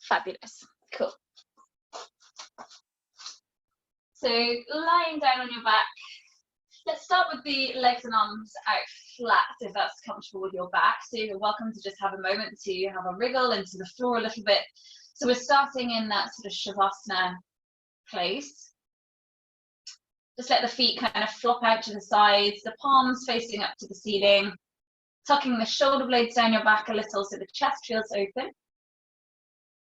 Fabulous. Cool. So lying down on your back, let's start with the legs and arms out flat if that's comfortable with your back. So you're welcome to just have a moment to have a wriggle into the floor a little bit. So we're starting in that sort of Shavasana place. Just let the feet kind of flop out to the sides, the palms facing up to the ceiling, tucking the shoulder blades down your back a little so the chest feels open.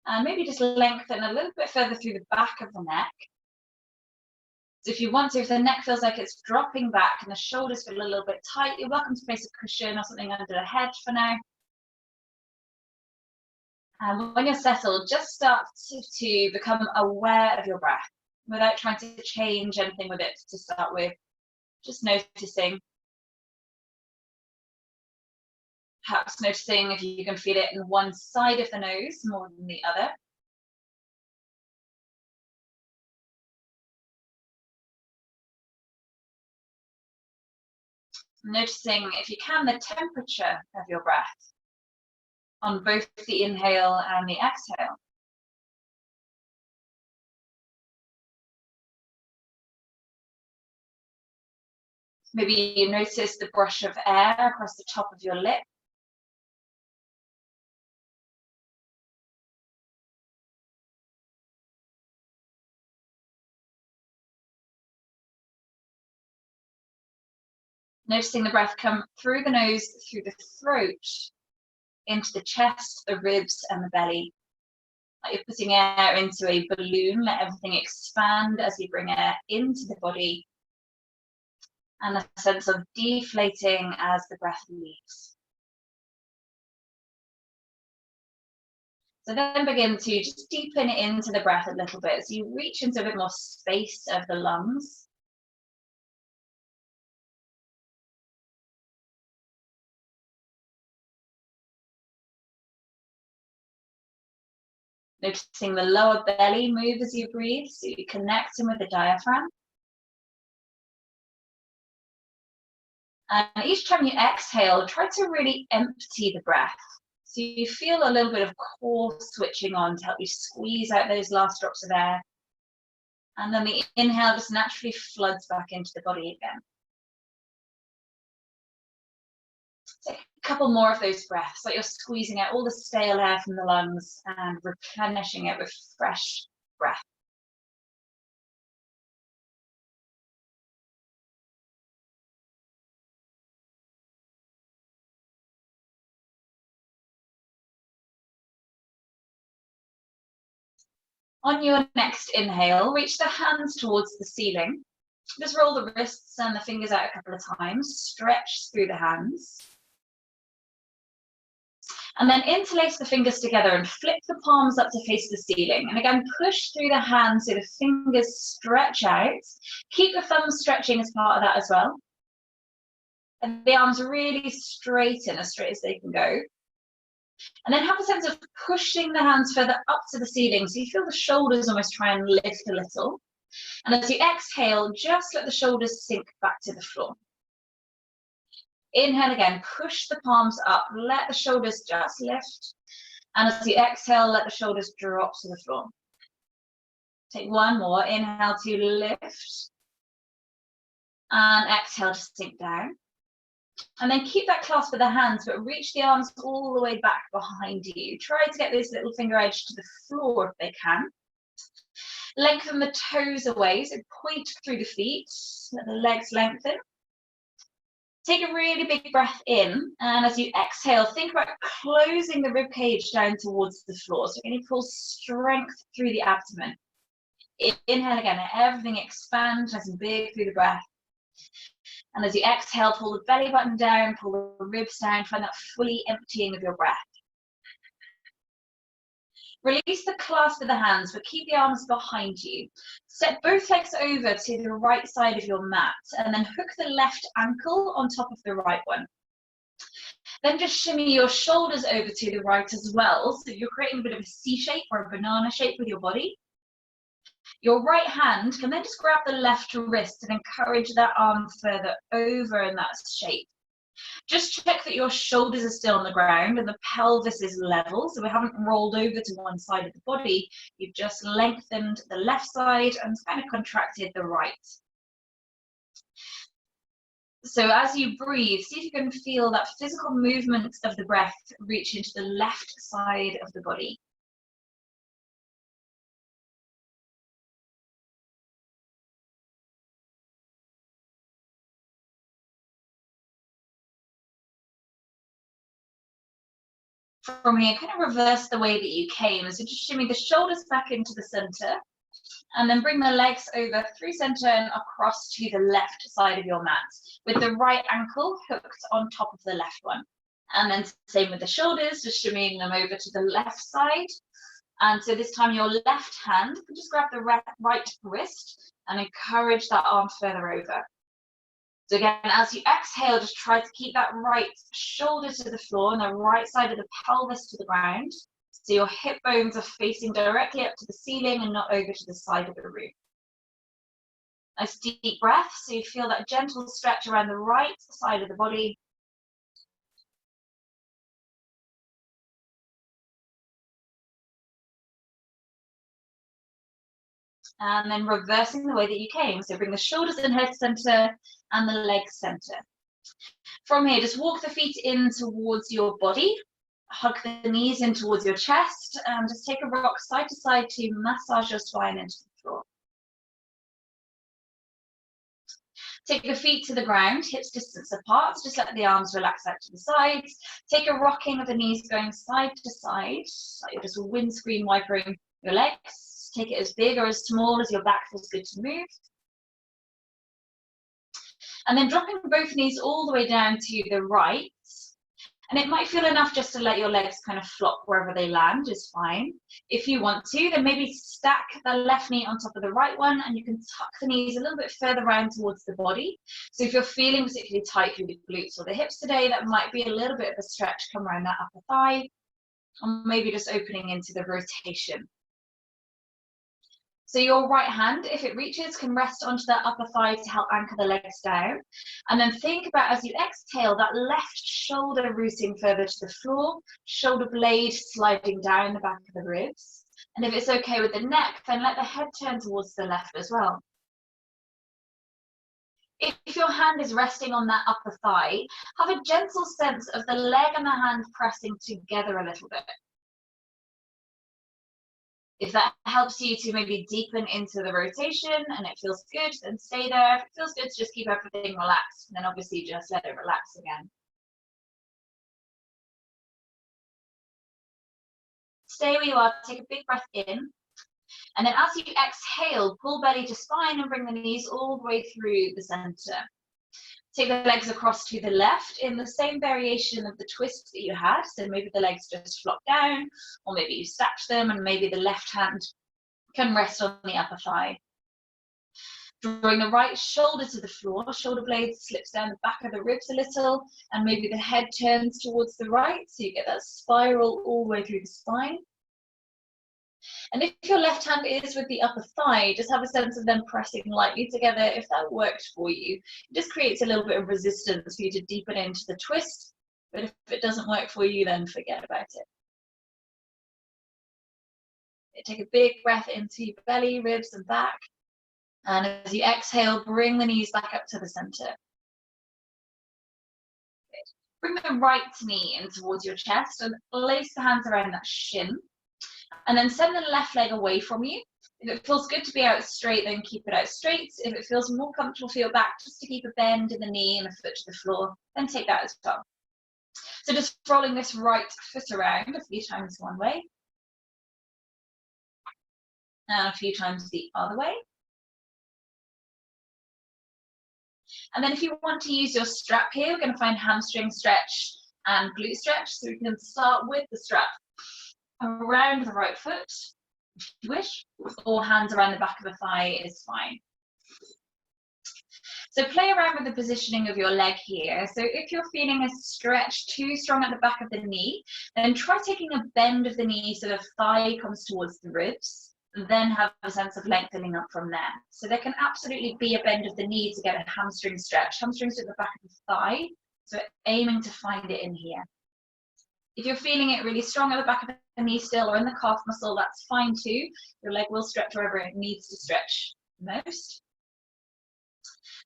And maybe just lengthen a little bit further through the back of the neck. So if you want to, if the neck feels like it's dropping back and the shoulders feel a little bit tight, you're welcome to place a cushion or something under the head for now. And when you're settled, just start to become aware of your breath without trying to change anything with it to start with. Just noticing. Perhaps noticing if you can feel it in one side of the nose more than the other. Noticing, if you can, the temperature of your breath on both the inhale and the exhale. Maybe you notice the brush of air across the top of your lip. Noticing the breath come through the nose, through the throat, into the chest, the ribs, and the belly. Like you're putting air into a balloon, let everything expand as you bring air into the body, and a sense of deflating as the breath leaves. So then begin to just deepen into the breath a little bit as you reach into a bit more space of the lungs. Noticing the lower belly move as you breathe, so you connect in with the diaphragm. And each time you exhale, try to really empty the breath. So you feel a little bit of core switching on to help you squeeze out those last drops of air. And then the inhale just naturally floods back into the body again. Take a couple more of those breaths, like you're squeezing out all the stale air from the lungs and replenishing it with fresh breath. On your next inhale, reach the hands towards the ceiling. Just roll the wrists and the fingers out a couple of times, stretch through the hands. And then interlace the fingers together and flip the palms up to face the ceiling. And again, push through the hands so the fingers stretch out. Keep the thumbs stretching as part of that as well. And the arms really straighten, as straight as they can go. And then have a sense of pushing the hands further up to the ceiling. So you feel the shoulders almost try and lift a little. And as you exhale, just let the shoulders sink back to the floor. Inhale again, push the palms up, let the shoulders just lift. And as you exhale, let the shoulders drop to the floor. Take one more, inhale to lift. And exhale to sink down. And then keep that clasp of the hands, but reach the arms all the way back behind you. Try to get those little finger edges to the floor if they can. Lengthen the toes away, so point through the feet, let the legs lengthen. Take a really big breath in, and as you exhale, think about closing the rib cage down towards the floor. So you're going to pull strength through the abdomen. Inhale again, let everything expand nice and big through the breath. And as you exhale, pull the belly button down, pull the ribs down, find that fully emptying of your breath. Release the clasp of the hands, but keep the arms behind you. Step both legs over to the right side of your mat, and then hook the left ankle on top of the right one. Then just shimmy your shoulders over to the right as well, so you're creating a bit of a C shape or a banana shape with your body. Your right hand can then just grab the left wrist and encourage that arm further over in that shape. Just check that your shoulders are still on the ground and the pelvis is level, so we haven't rolled over to one side of the body. You've just lengthened the left side and kind of contracted the right. So as you breathe, see if you can feel that physical movement of the breath reach into the left side of the body. From here, kind of reverse the way that you came. So just shimmy the shoulders back into the center, and then bring the legs over through center and across to the left side of your mat, with the right ankle hooked on top of the left one. And then same with the shoulders, just shimmying them over to the left side. And so this time your left hand, you can just grab the right wrist and encourage that arm further over. So again, as you exhale, just try to keep that right shoulder to the floor and the right side of the pelvis to the ground. So your hip bones are facing directly up to the ceiling and not over to the side of the room. Nice deep breath, so you feel that gentle stretch around the right side of the body. And then reversing the way that you came. So bring the shoulders and head center and the legs center. From here, just walk the feet in towards your body. Hug the knees in towards your chest, and just take a rock side to side to massage your spine into the floor. Take your feet to the ground, hips distance apart. Just let the arms relax out to the sides. Take a rocking of the knees going side to side, like you're just windscreen wipering your legs. Take it as big or as small as your back feels good to move. And then dropping both knees all the way down to the right. And it might feel enough just to let your legs kind of flop wherever they land is fine. If you want to, then maybe stack the left knee on top of the right one, and you can tuck the knees a little bit further around towards the body. So if you're feeling particularly tight through the glutes or the hips today, that might be a little bit of a stretch. Come around that upper thigh, or maybe just opening into the rotation. So your right hand, if it reaches, can rest onto that upper thigh to help anchor the legs down. And then think about, as you exhale, that left shoulder rooting further to the floor, shoulder blade sliding down the back of the ribs. And if it's okay with the neck, then let the head turn towards the left as well. If your hand is resting on that upper thigh, have a gentle sense of the leg and the hand pressing together a little bit. If that helps you to maybe deepen into the rotation and it feels good, then stay there. If it feels good, just keep everything relaxed. And then obviously just let it relax again. Stay where you are, take a big breath in. And then as you exhale, pull belly to spine and bring the knees all the way through the center. Take the legs across to the left in the same variation of the twist that you had. So maybe the legs just flop down, or maybe you stack them, and maybe the left hand can rest on the upper thigh. Drawing the right shoulder to the floor, shoulder blade slips down the back of the ribs a little, and maybe the head turns towards the right, so you get that spiral all the way through the spine. And if your left hand is with the upper thigh, just have a sense of them pressing lightly together. If that worked for you, it just creates a little bit of resistance for you to deepen into the twist. But if it doesn't work for you, then forget about it. Take a big breath into your belly, ribs, and back. And as you exhale, bring the knees back up to the center. Bring the right knee in towards your chest and place the hands around that shin. And then send the left leg away from you. If it feels good to be out straight, then keep it out straight. If it feels more comfortable for your back, just to keep a bend in the knee and the foot to the floor, then take that as well. So just rolling this right foot around a few times one way. And a few times the other way. And then if you want to use your strap here, we're going to find hamstring stretch and glute stretch. So we can start with the strap around the right foot, if you wish, or hands around the back of the thigh is fine. So play around with the positioning of your leg here. So if you're feeling a stretch too strong at the back of the knee, then try taking a bend of the knee so the thigh comes towards the ribs, and then have a sense of lengthening up from there. So there can absolutely be a bend of the knee to get a hamstring stretch. Hamstrings at the back of the thigh. So aiming to find it in here. If you're feeling it really strong at the back of the knee still or in the calf muscle, that's fine too. Your leg will stretch wherever it needs to stretch most.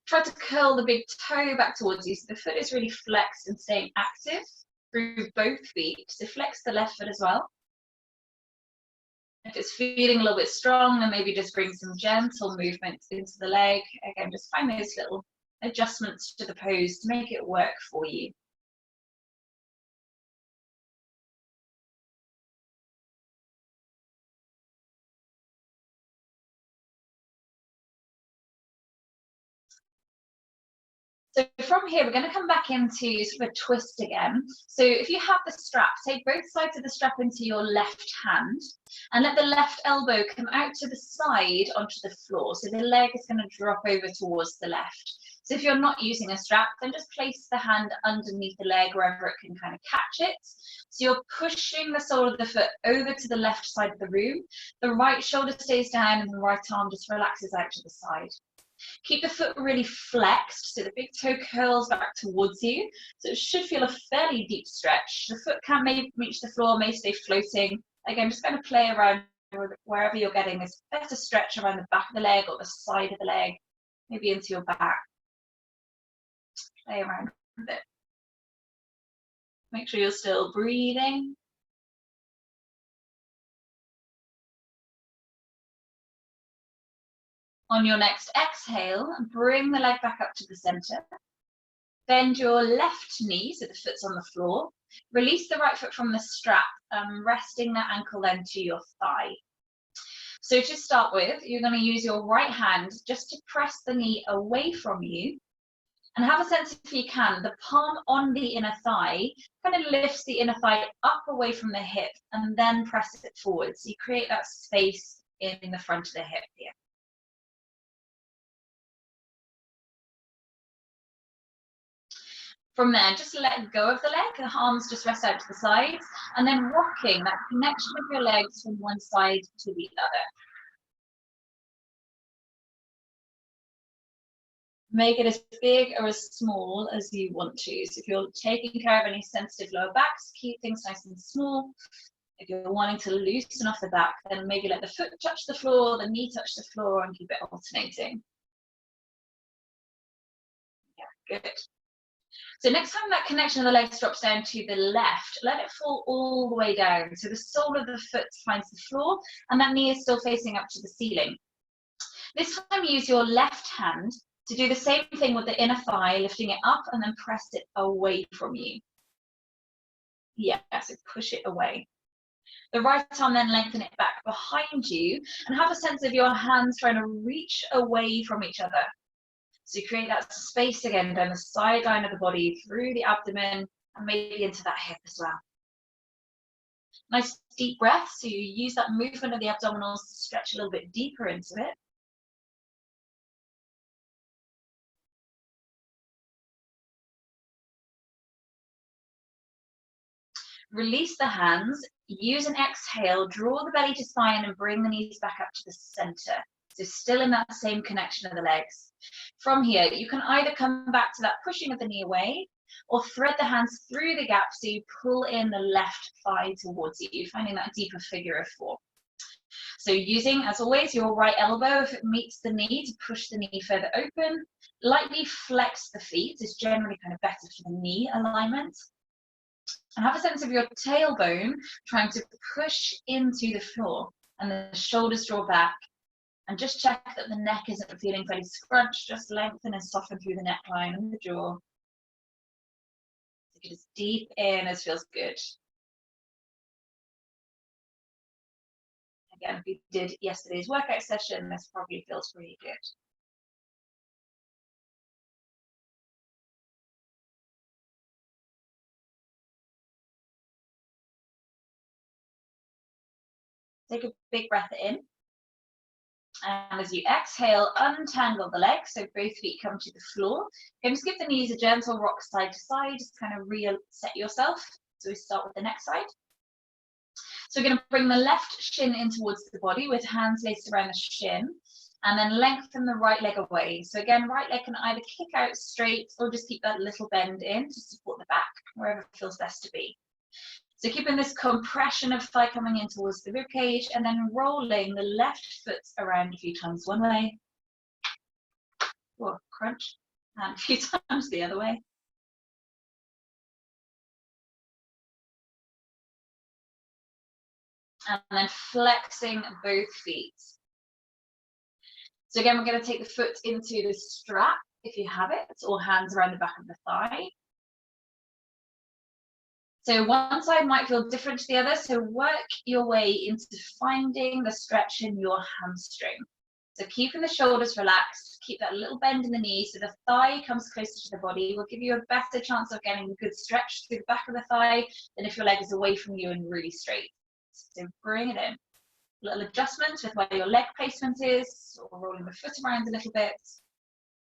Try to curl the big toe back towards you so the foot is really flexed and staying active through both feet. So flex the left foot as well. If it's feeling a little bit strong, then maybe just bring some gentle movements into the leg. Again, just find those little adjustments to the pose to make it work for you. So from here, we're going to come back into sort of a twist again. So if you have the strap, take both sides of the strap into your left hand and let the left elbow come out to the side onto the floor. So the leg is going to drop over towards the left. So if you're not using a strap, then just place the hand underneath the leg wherever it can kind of catch it. So you're pushing the sole of the foot over to the left side of the room. The right shoulder stays down and the right arm just relaxes out to the side. Keep the foot really flexed so the big toe curls back towards you. So it should feel a fairly deep stretch. The foot can maybe reach the floor, may stay floating. Again, just kind of play around wherever you're getting this better stretch around the back of the leg or the side of the leg, maybe into your back. Play around with it. Make sure you're still breathing. On your next exhale, bring the leg back up to the center. Bend your left knee so the foot's on the floor. Release the right foot from the strap, resting that ankle then to your thigh. So to start with, you're going to use your right hand just to press the knee away from you. And have a sense, if you can, the palm on the inner thigh kind of lifts the inner thigh up away from the hip and then press it forward. So you create that space in the front of the hip here. From there, just let go of the leg, the arms just rest out to the sides, and then rocking that connection of your legs from one side to the other. Make it as big or as small as you want to. So if you're taking care of any sensitive lower backs, keep things nice and small. If you're wanting to loosen off the back, then maybe let the foot touch the floor, the knee touch the floor, and keep it alternating. Yeah, good. So next time that connection of the legs drops down to the left, let it fall all the way down. So the sole of the foot finds the floor and that knee is still facing up to the ceiling. This time use your left hand to do the same thing with the inner thigh, lifting it up and then press it away from you. Yeah, so push it away. The right arm then lengthen it back behind you and have a sense of your hands trying to reach away from each other. So you create that space again down the side line of the body, through the abdomen, and maybe into that hip as well. Nice deep breath, so you use that movement of the abdominals to stretch a little bit deeper into it. Release the hands, use an exhale, draw the belly to spine and bring the knees back up to the center. So still in that same connection of the legs. From here, you can either come back to that pushing of the knee away or thread the hands through the gap so you pull in the left thigh towards you, finding that deeper figure of four. So using, as always, your right elbow, if it meets the knee, to push the knee further open. Lightly flex the feet is generally kind of better for the knee alignment. And have a sense of your tailbone trying to push into the floor and the shoulders draw back. And just check that the neck isn't feeling fairly scrunched, just lengthen and soften through the neckline and the jaw. Take it as deep in as feels good. Again, if you did yesterday's workout session, this probably feels really good. Take a big breath in. And as you exhale, untangle the legs, so both feet come to the floor. And just give the knees a gentle rock side to side, just kind of reset yourself. So we start with the next side. So we're going to bring the left shin in towards the body with hands laced around the shin. And then lengthen the right leg away. So again, right leg can either kick out straight or just keep that little bend in to support the back, wherever it feels best to be. So keeping this compression of thigh coming in towards the rib cage, and then rolling the left foot around a few times one way. Whoa, crunch. And a few times the other way. And then flexing both feet. So again, we're going to take the foot into the strap, if you have it, or hands around the back of the thigh. So one side might feel different to the other, so work your way into finding the stretch in your hamstring. So keeping the shoulders relaxed, keep that little bend in the knee so the thigh comes closer to the body. Will give you a better chance of getting a good stretch through the back of the thigh than if your leg is away from you and really straight. So bring it in. Little adjustment with where your leg placement is, or rolling the foot around a little bit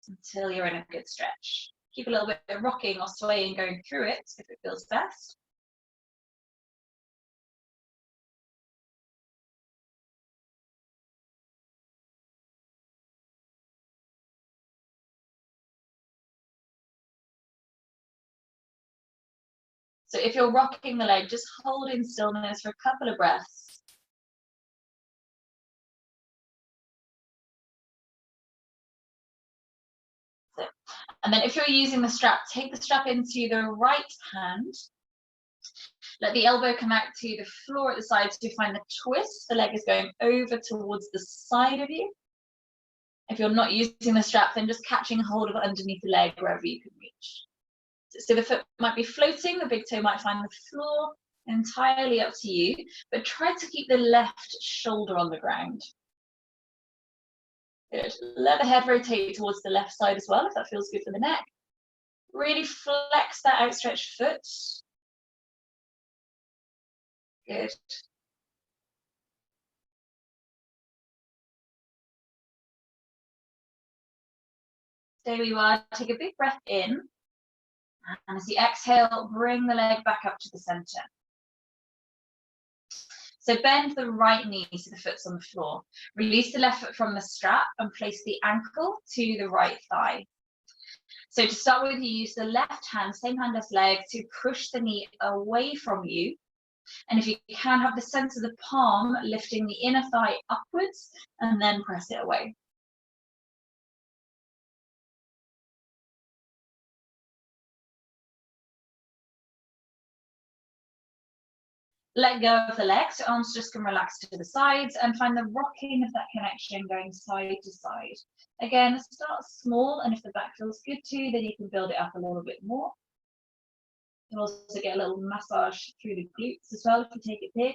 until you're in a good stretch. Keep a little bit of rocking or swaying going through it if it feels best. So if you're rocking the leg, just hold in stillness for a couple of breaths. So, and then if you're using the strap, take the strap into the right hand. Let the elbow come out to the floor at the side to find the twist. The leg is going over towards the side of you. If you're not using the strap, then just catching hold of it underneath the leg wherever you can reach. So the foot might be floating, the big toe might find the floor, entirely up to you, but try to keep the left shoulder on the ground. Good. Let the head rotate towards the left side as well, if that feels good for the neck. Really flex that outstretched foot. Good. Stay where you are, take a big breath in. And as you exhale, bring the leg back up to the center. So bend the right knee so the foot's on the floor. Release the left foot from the strap and place the ankle to the right thigh. So to start with, you use the left hand, same hand as leg, to push the knee away from you. And if you can, have the sense of the palm lifting the inner thigh upwards and then press it away. Let go of the legs, so arms just can relax to the sides, and find the rocking of that connection going side to side. Again, start small, and if the back feels good to you, then you can build it up a little bit more. You can also get a little massage through the glutes as well if you take it big.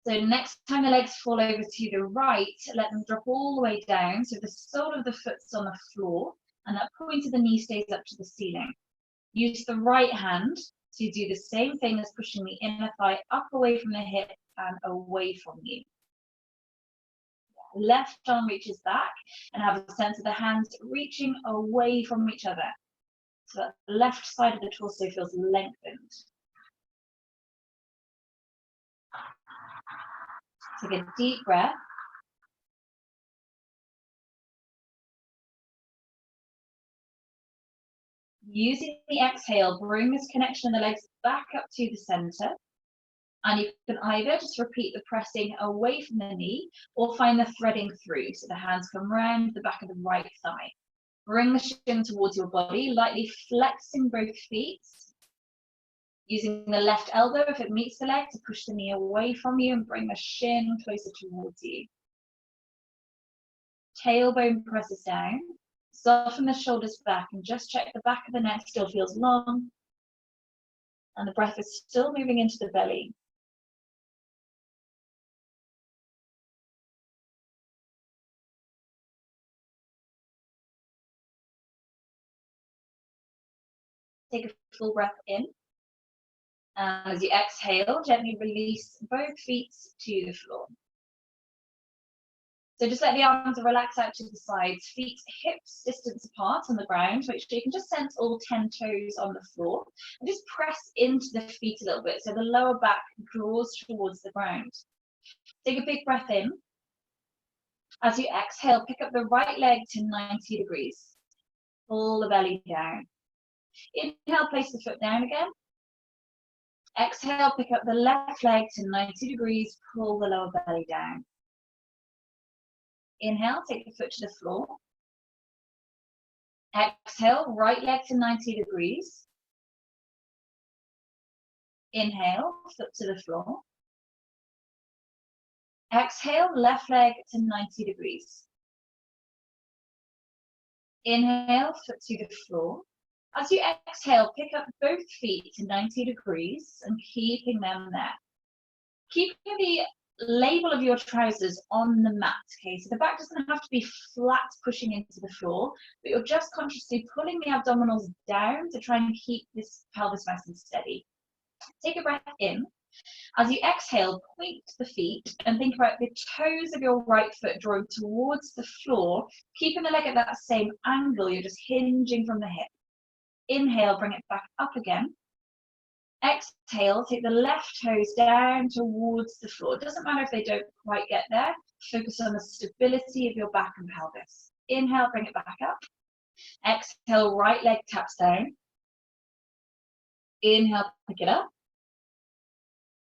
So next time the legs fall over to the right, let them drop all the way down. So the sole of the foot's on the floor and that point of the knee stays up to the ceiling. Use the right hand to do the same thing as pushing the inner thigh up away from the hip and away from you. Left arm reaches back and have a sense of the hands reaching away from each other. So that the left side of the torso feels lengthened. Take a deep breath. Using the exhale, bring this connection of the legs back up to the center. And you can either just repeat the pressing away from the knee or find the threading through. So the hands come round the back of the right thigh. Bring the shin towards your body, lightly flexing both feet. Using the left elbow, if it meets the leg, to push the knee away from you and bring the shin closer towards you. Tailbone presses down. Soften the shoulders back and just check the back of the neck still feels long. And the breath is still moving into the belly. Take a full breath in. And as you exhale, gently release both feet to the floor. So just let the arms relax out to the sides, feet hips distance apart on the ground. Make sure you can just sense all 10 toes on the floor. And just press into the feet a little bit so the lower back draws towards the ground. Take a big breath in. As you exhale, pick up the right leg to 90 degrees. Pull the belly down. Inhale, place the foot down again. Exhale, pick up the left leg to 90 degrees, pull the lower belly down. Inhale, take the foot to the floor. Exhale, right leg to 90 degrees. Inhale, foot to the floor. Exhale, left leg to 90 degrees. Inhale, foot to the floor. As you exhale, pick up both feet to 90 degrees and keeping them there. Keeping the label of your trousers on the mat, okay? So the back doesn't have to be flat pushing into the floor, but you're just consciously pulling the abdominals down to try and keep this pelvis nice and steady. Take a breath in. As you exhale, point the feet and think about the toes of your right foot drawing towards the floor, keeping the leg at that same angle. You're just hinging from the hip. Inhale, bring it back up again. Exhale, take the left toes down towards the floor. It doesn't matter if they don't quite get there. Focus on the stability of your back and pelvis. Inhale, bring it back up. Exhale, right leg taps down. Inhale, pick it up.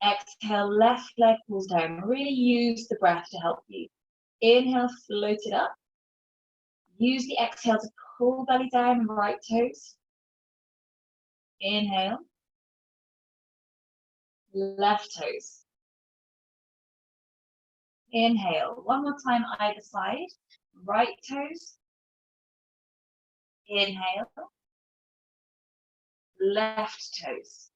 Exhale, left leg pulls down. Really use the breath to help you. Inhale, float it up. Use the exhale to pull belly down and right toes. Inhale. Left toes. Inhale. One more time, either side. Right toes. Inhale. Left toes.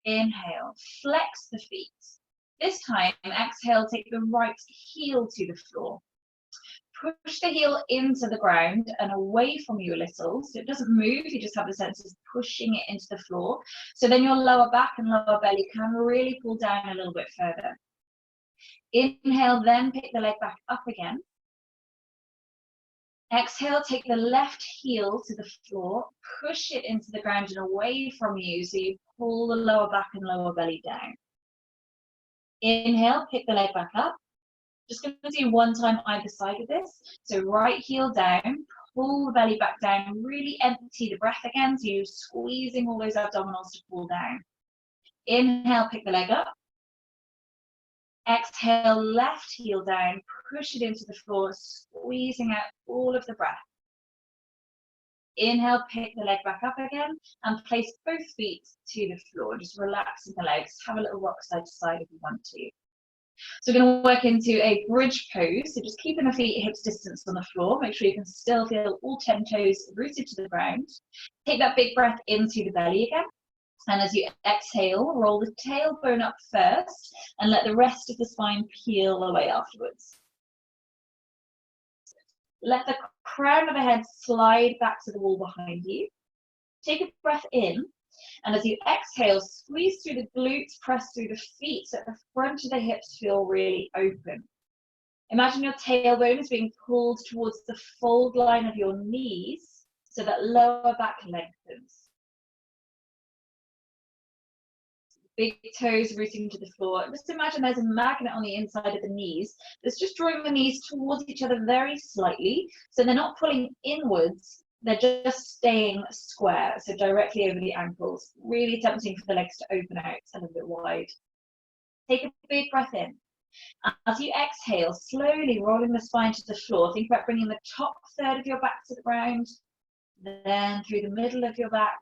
Inhale. Flex the feet. This time, exhale, take the right heel to the floor. Push the heel into the ground and away from you a little, so it doesn't move, you just have the sense of pushing it into the floor. So then your lower back and lower belly can really pull down a little bit further. Inhale, then pick the leg back up again. Exhale, take the left heel to the floor, push it into the ground and away from you, so you pull the lower back and lower belly down. Inhale, pick the leg back up. Just going to do one time either side of this. So right heel down, pull the belly back down, really empty the breath again, so you're squeezing all those abdominals to pull down. Inhale, pick the leg up. Exhale, left heel down, push it into the floor, squeezing out all of the breath. Inhale, pick the leg back up again, and place both feet to the floor, just relaxing the legs. Have a little rock side to side if you want to. So we're going to work into a bridge pose, so just keeping the feet hips distance on the floor. Make sure you can still feel all 10 toes rooted to the ground. Take that big breath into the belly again. And as you exhale, roll the tailbone up first and let the rest of the spine peel away afterwards. Let the crown of the head slide back to the wall behind you. Take a breath in. And as you exhale, squeeze through the glutes, press through the feet so that the front of the hips feel really open. Imagine your tailbone is being pulled towards the fold line of your knees so that lower back lengthens. Big toes rooting to the floor. Just imagine there's a magnet on the inside of the knees that's just drawing the knees towards each other very slightly, so they're not pulling inwards. They're just staying square, so directly over the ankles. Really tempting for the legs to open out a little bit wide. Take a big breath in. As you exhale, slowly rolling the spine to the floor. Think about bringing the top third of your back to the ground, then through the middle of your back,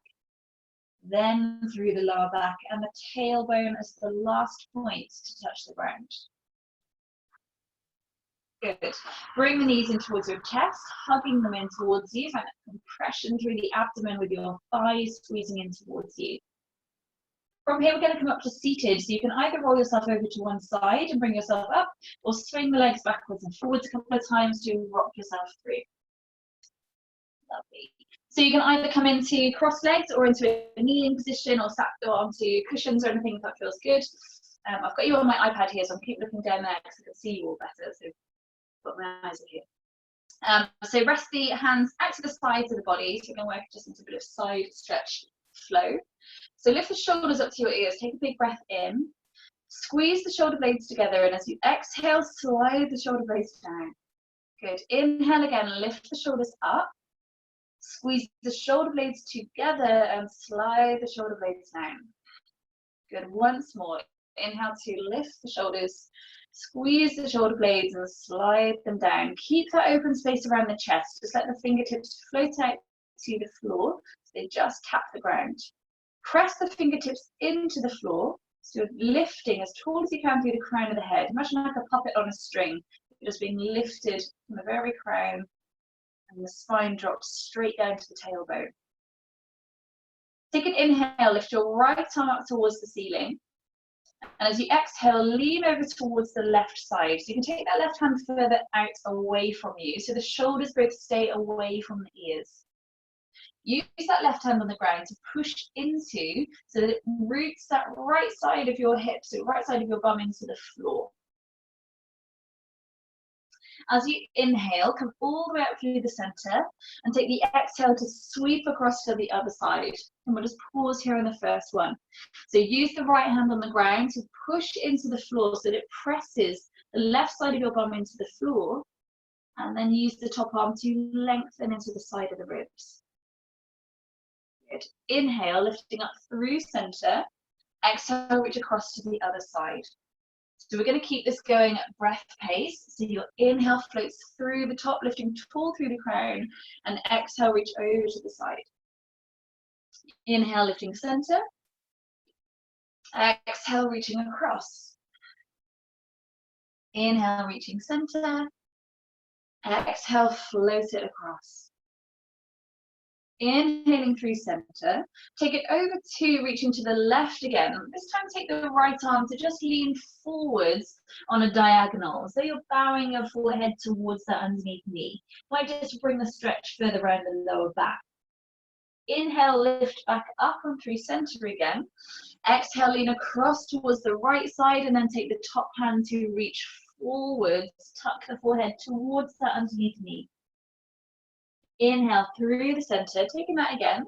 then through the lower back, and the tailbone as the last point to touch the ground. Good. Bring the knees in towards your chest, hugging them in towards you. Find that compression through the abdomen with your thighs squeezing in towards you. From here, we're going to come up to seated. So you can either roll yourself over to one side and bring yourself up, or swing the legs backwards and forwards a couple of times to rock yourself through. Lovely. So you can either come into cross legs or into a kneeling position or sat onto cushions or anything if that feels good. I've got you on my iPad here, so I'll keep looking down there because I can see you all better. So I've got my eyes up here. So rest the hands out to the sides of the body. So we're going to work just into a bit of side stretch flow. So lift the shoulders up to your ears. Take a big breath in. Squeeze the shoulder blades together, and as you exhale, slide the shoulder blades down. Good. Inhale again, lift the shoulders up. Squeeze the shoulder blades together and slide the shoulder blades down. Good. Once more. Inhale to lift the shoulders, squeeze the shoulder blades and slide them down. Keep that open space around the chest. Just let the fingertips float out to the floor so they just tap the ground. Press the fingertips into the floor, so you're lifting as tall as you can through the crown of the head. Imagine like a puppet on a string, just being lifted from the very crown, and the spine drops straight down to the tailbone. Take an inhale, lift your right arm up towards the ceiling. And as you exhale, lean over towards the left side. So you can take that left hand further out away from you, so the shoulders both stay away from the ears. Use that left hand on the ground to push into, so that it roots that right side of your hip, so right side of your bum into the floor. As you inhale, come all the way up through the center and take the exhale to sweep across to the other side. And we'll just pause here on the first one. So use the right hand on the ground to push into the floor so that it presses the left side of your bum into the floor, and then use the top arm to lengthen into the side of the ribs. Good. Inhale, lifting up through center. Exhale, reach across to the other side. So we're going to keep this going at breath pace. So your inhale floats through the top, lifting tall through the crown, and exhale, reach over to the side. Inhale, lifting center. Exhale, reaching across. Inhale, reaching center. Exhale, float it across. Inhaling through center, take it over to reaching to the left again. This time take the right arm to just lean forwards on a diagonal. So you're bowing your forehead towards that underneath knee. Might just bring the stretch further around the lower back. Inhale, lift back up and through center again. Exhale, lean across towards the right side, and then take the top hand to reach forwards, tuck the forehead towards that underneath knee. Inhale through the center, taking that again.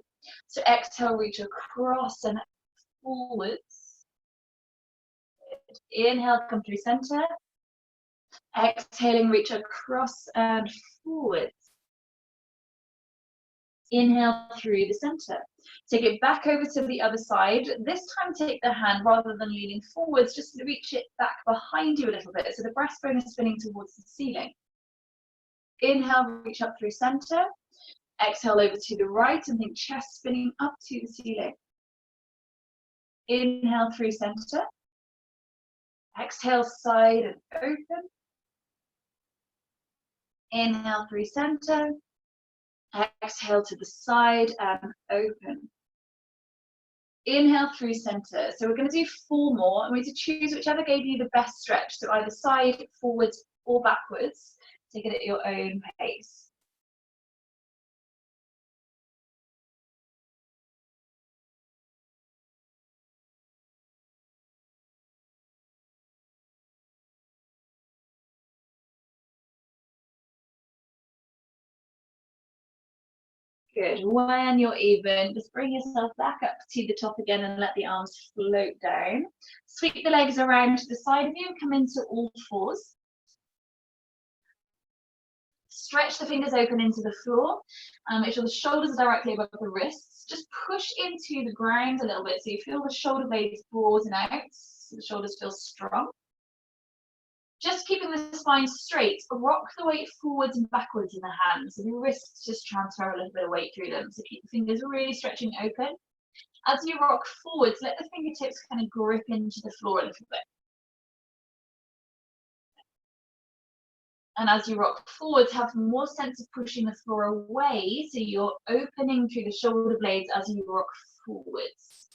So exhale, reach across and forwards. Inhale, come through center. Exhaling, reach across and forwards. Inhale through the center. Take it back over to the other side. This time take the hand, rather than leaning forwards, just reach it back behind you a little bit so the breastbone is spinning towards the ceiling. Inhale, reach up through center. Exhale over to the right and think chest spinning up to the ceiling. Inhale through center. Exhale, side and open. Inhale through center. Exhale to the side and open. Inhale through center. So we're going to do 4 more, and we need to choose whichever gave you the best stretch. So either side, forwards, or backwards. Take it at your own pace. Good. When you're even, just bring yourself back up to the top again and let the arms float down. Sweep the legs around to the side of you and come into all fours. Stretch the fingers open into the floor. Make sure the shoulders are directly above the wrists. Just push into the ground a little bit so you feel the shoulder blades broaden out, so the shoulders feel strong. Just keeping the spine straight, rock the weight forwards and backwards in the hands, and your wrists just transfer a little bit of weight through them. So keep the fingers really stretching open. As you rock forwards, let the fingertips kind of grip into the floor a little bit. And as you rock forwards, have more sense of pushing the floor away, so you're opening through the shoulder blades as you rock forwards.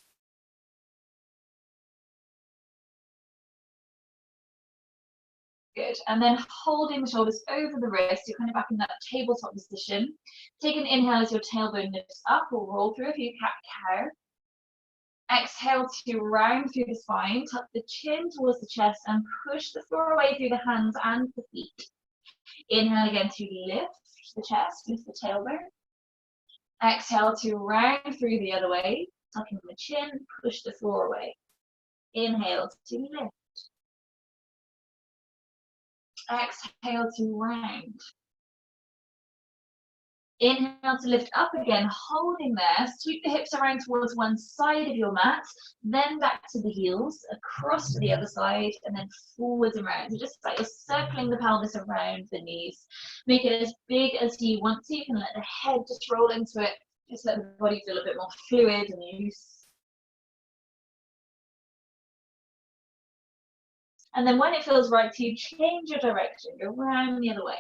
Good. And then holding the shoulders over the wrist, you're kind of back in that tabletop position. Take an inhale as your tailbone lifts up, or roll through if you cat-cow. Exhale to round through the spine, tuck the chin towards the chest and push the floor away through the hands and the feet. Inhale again to lift the chest, lift the tailbone. Exhale to round through the other way, tucking the chin, push the floor away. Inhale to lift. Exhale to round. Inhale to lift up again, holding there. Sweep the hips around towards one side of your mat, then back to the heels, across to the other side, and then forwards and round. So just like you're circling the pelvis around the knees. Make it as big as you want to. You can let the head just roll into it. Just let the body feel a bit more fluid and loose. And then when it feels right to you, change your direction. Go round the other way.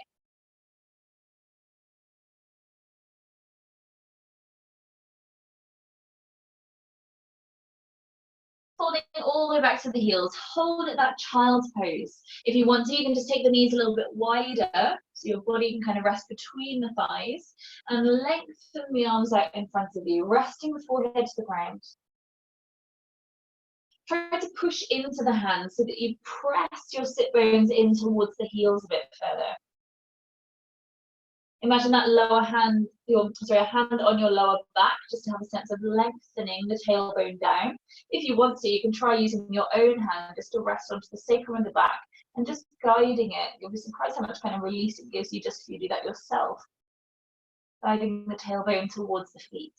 Holding all the way back to the heels, hold at that child's pose. If you want to, you can just take the knees a little bit wider, so your body can kind of rest between the thighs, and lengthen the arms out in front of you, resting the forehead to the ground. Try to push into the hands so that you press your sit bones in towards the heels a bit further. Imagine that lower hand, a hand on your lower back, just to have a sense of lengthening the tailbone down. If you want to, you can try using your own hand just to rest onto the sacrum and the back and just guiding it. You'll be surprised how much kind of release it gives you just if you do that yourself. Guiding the tailbone towards the feet.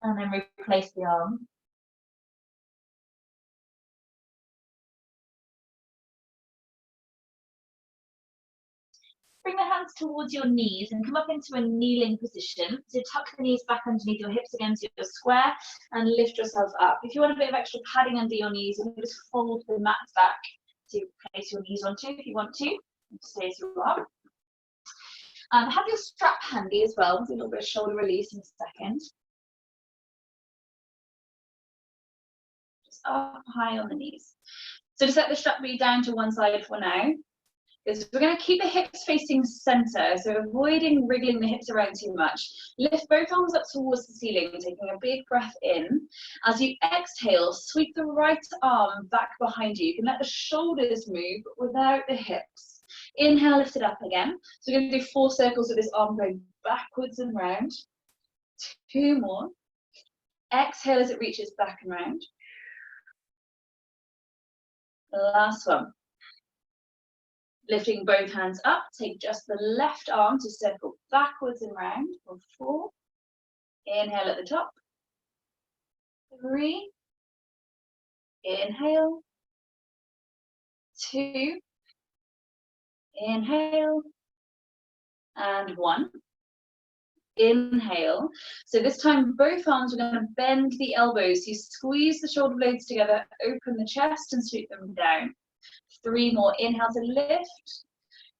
And then replace the arm. Bring the hands towards your knees and come up into a kneeling position. So tuck the knees back underneath your hips again so you're square and lift yourself up. If you want a bit of extra padding under your knees, you can just fold the mat back to place your knees onto if you want to. Stay as you are. Have your strap handy as well. Do a little bit of shoulder release in a second. Just up high on the knees. So just let the strap be down to one side for now. Is we're going to keep the hips facing center, so avoiding wriggling the hips around too much. Lift both arms up towards the ceiling, taking a big breath in. As you exhale, sweep the right arm back behind you. You can let the shoulders move without the hips. Inhale, lift it up again. So we're going to do 4 circles with this arm going backwards and round. 2 more. Exhale as it reaches back and round. Last one. Lifting both hands up, take just the left arm to circle backwards and round for 4. Inhale at the top. 3. Inhale. 2. Inhale. And 1. Inhale. So this time both arms, we're going to bend the elbows. You squeeze the shoulder blades together, open the chest and sweep them down. 3 more. Inhale to lift.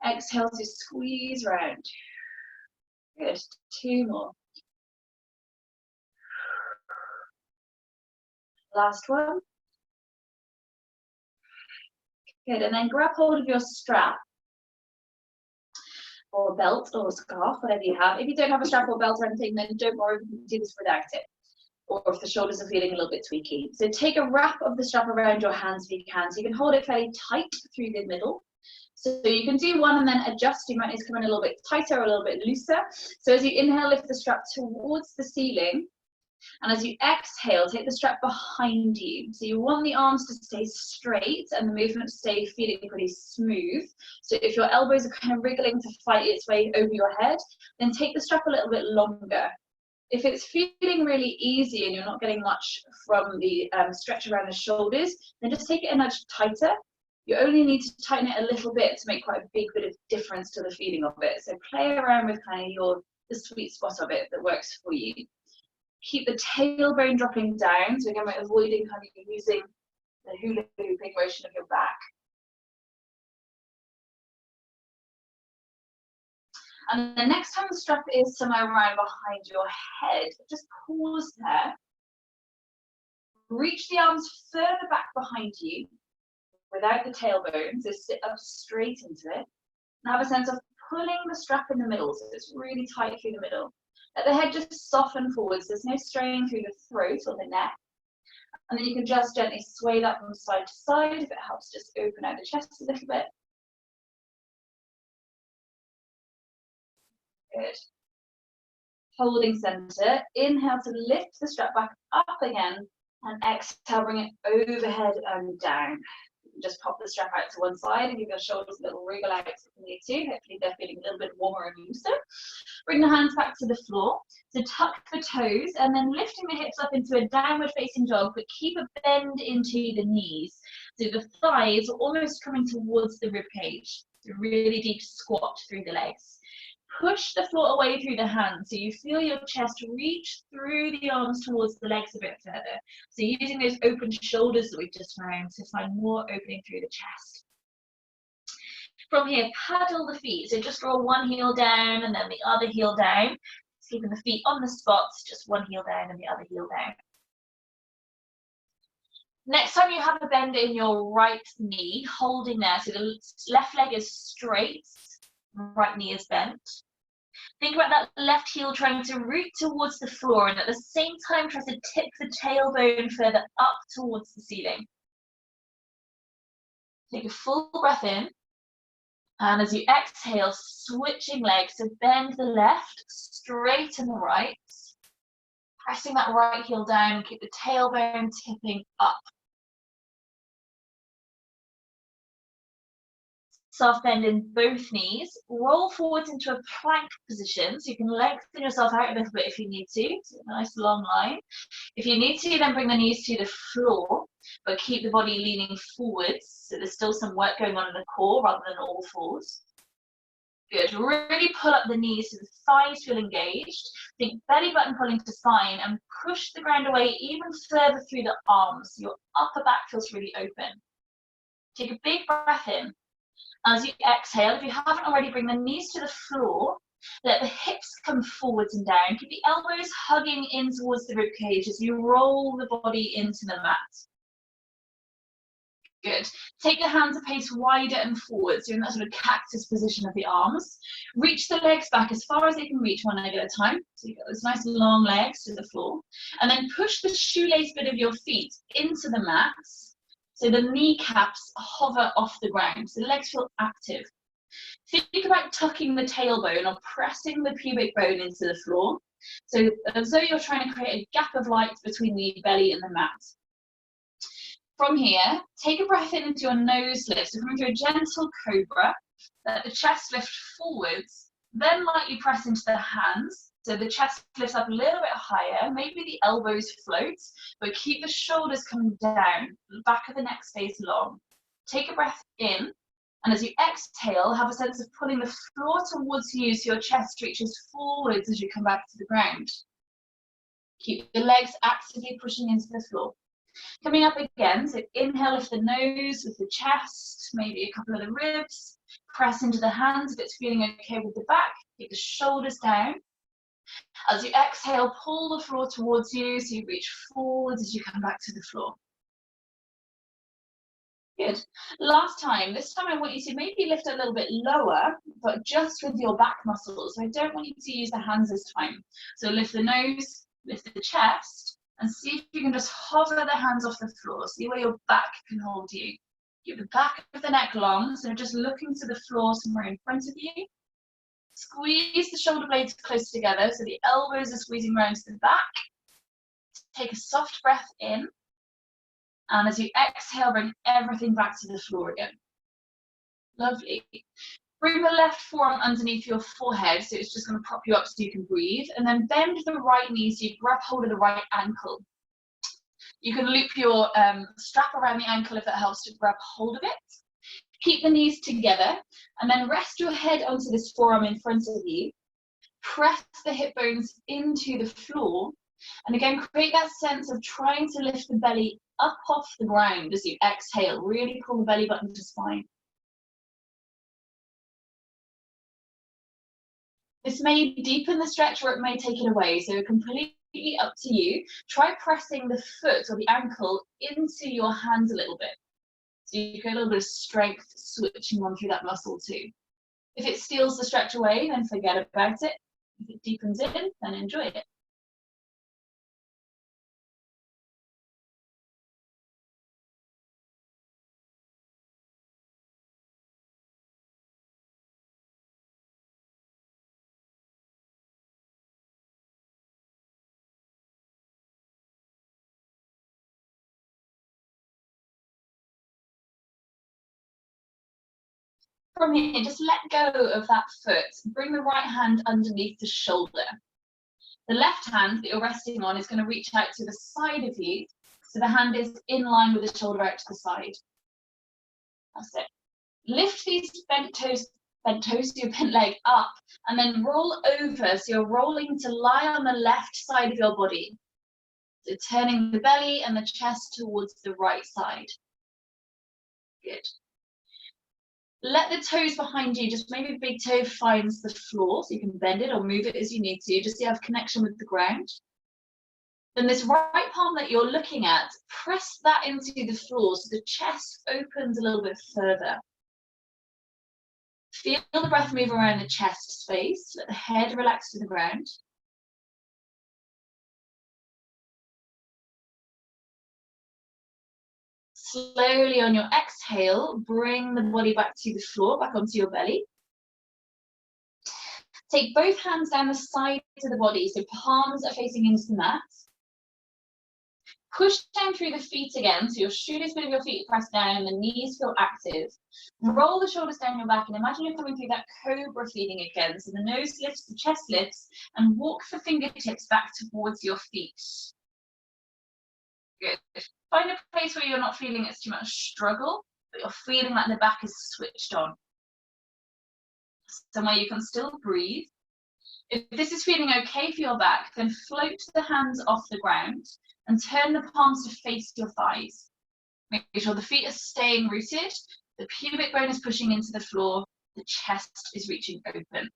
Exhale to squeeze round. Good. 2 more. Last one. Good. And then grab hold of your strap or belt or scarf, whatever you have. If you don't have a strap or belt or anything, then don't worry, you can do this without it. Or if the shoulders are feeling a little bit tweaky. So take a wrap of the strap around your hands if you can. So you can hold it fairly tight through the middle. So you can do one and then adjust. You might need to come in a little bit tighter or a little bit looser. So as you inhale, lift the strap towards the ceiling. And as you exhale, take the strap behind you. So you want the arms to stay straight and the movement to stay feeling pretty smooth. So if your elbows are kind of wriggling to fight its way over your head, then take the strap a little bit longer. If it's feeling really easy and you're not getting much from the stretch around the shoulders, then just take it a nudge tighter. You only need to tighten it a little bit to make quite a big bit of difference to the feeling of it. So play around with kind of the sweet spot of it that works for you. Keep the tailbone dropping down. So again, we're avoiding kind of using the hula hooping motion of your back. And the next time the strap is somewhere around behind your head, just pause there. Reach the arms further back behind you without the tailbone, so sit up straight into it. And have a sense of pulling the strap in the middle, so it's really tight through the middle. Let the head just soften forwards. There's no strain through the throat or the neck. And then you can just gently sway that from side to side if it helps just open out the chest a little bit. Good. Holding center. Inhale to lift the strap back up again. And exhale, bring it overhead and down. Just pop the strap out to one side and give your shoulders a little wriggle out if you need to. Hopefully they're feeling a little bit warmer and looser. Bring the hands back to the floor. So tuck the toes and then lifting the hips up into a downward facing dog, but keep a bend into the knees. So the thighs are almost coming towards the rib cage. So really deep squat through the legs. Push the floor away through the hands so you feel your chest reach through the arms towards the legs a bit further. So using those open shoulders that we've just found to find more opening through the chest. From here, paddle the feet. So just roll one heel down and then the other heel down. Just keeping the feet on the spots, just one heel down and the other heel down. Next time you have a bend in your right knee, holding there. So the left leg is straight, right knee is bent. Think about that left heel trying to root towards the floor and at the same time try to tip the tailbone further up towards the ceiling. Take a full breath in. And as you exhale, switching legs, so bend the left, straighten the right. Pressing that right heel down and keep the tailbone tipping up. Soft bend in both knees. Roll forwards into a plank position, so you can lengthen yourself out a little bit if you need to. So a nice long line. If you need to, then bring the knees to the floor, but keep the body leaning forwards, so there's still some work going on in the core rather than all fours. Good. Really pull up the knees so the thighs feel engaged. Think belly button pulling to spine and push the ground away even further through the arms. So your upper back feels really open. Take a big breath in. As you exhale, if you haven't already, bring the knees to the floor. Let the hips come forwards and down. Keep the elbows hugging in towards the rib cage as you roll the body into the mat. Good. Take the hands a pace wider and forwards, so in that sort of cactus position of the arms. Reach the legs back as far as they can reach one leg at a time. So you've got those nice long legs to the floor. And then push the shoelace bit of your feet into the mat. So the kneecaps hover off the ground, so the legs feel active. Think about tucking the tailbone or pressing the pubic bone into the floor. So as though you're trying to create a gap of light between the belly and the mat. From here, take a breath in into your nose lift. So coming through a gentle cobra, let the chest lift forwards, then lightly press into the hands. So the chest lifts up a little bit higher, maybe the elbows float, but keep the shoulders coming down, the back of the neck stays long. Take a breath in, and as you exhale, have a sense of pulling the floor towards you so your chest reaches forwards as you come back to the ground. Keep the legs actively pushing into the floor. Coming up again, so inhale, lift the nose with the chest, maybe a couple of the ribs. Press into the hands if it's feeling okay with the back. Keep the shoulders down. As you exhale, pull the floor towards you so you reach forwards as you come back to the floor. Good. Last time, this time I want you to maybe lift a little bit lower, but just with your back muscles. So I don't want you to use the hands this time. So lift the nose, lift the chest, and see if you can just hover the hands off the floor. See where your back can hold you. Keep the back of the neck long, so just looking to the floor somewhere in front of you. Squeeze the shoulder blades close together so the elbows are squeezing around to the back. Take a soft breath in. And as you exhale, bring everything back to the floor again. Lovely. Bring the left forearm underneath your forehead, so it's just going to prop you up so you can breathe. And then bend the right knee so you grab hold of the right ankle. You can loop your strap around the ankle if it helps to grab hold of it. Keep the knees together and then rest your head onto this forearm in front of you. Press the hip bones into the floor. And again, create that sense of trying to lift the belly up off the ground as you exhale. Really pull the belly button to spine. This may deepen the stretch or it may take it away, so completely up to you. Try pressing the foot or the ankle into your hands a little bit. So you get a little bit of strength switching on through that muscle too. If it steals the stretch away, then forget about it. If it deepens in, then enjoy it. From here, just let go of that foot. Bring the right hand underneath the shoulder. The left hand that you're resting on is going to reach out to the side of you, so the hand is in line with the shoulder out to the side. That's it. Lift these bent toes, your bent leg up, and then roll over, so you're rolling to lie on the left side of your body. So turning the belly and the chest towards the right side. Good. Let the toes behind you, just maybe the big toe finds the floor, so you can bend it or move it as you need to, just so you have connection with the ground. Then this right palm that you're looking at, press that into the floor so the chest opens a little bit further. Feel the breath move around the chest space, let the head relax to the ground. Slowly on your exhale, bring the body back to the floor, back onto your belly. Take both hands down the sides of the body, so palms are facing into the mat. Push down through the feet again, so your shoulders of your feet press down, the knees feel active. Roll the shoulders down your back and imagine you're coming through that cobra feeling again. So the nose lifts, the chest lifts, and walk the fingertips back towards your feet. Good. Find a place where you're not feeling it's too much struggle, but you're feeling like the back is switched on. Somewhere you can still breathe. If this is feeling okay for your back, then float the hands off the ground and turn the palms to face your thighs. Make sure the feet are staying rooted, the pubic bone is pushing into the floor, the chest is reaching open.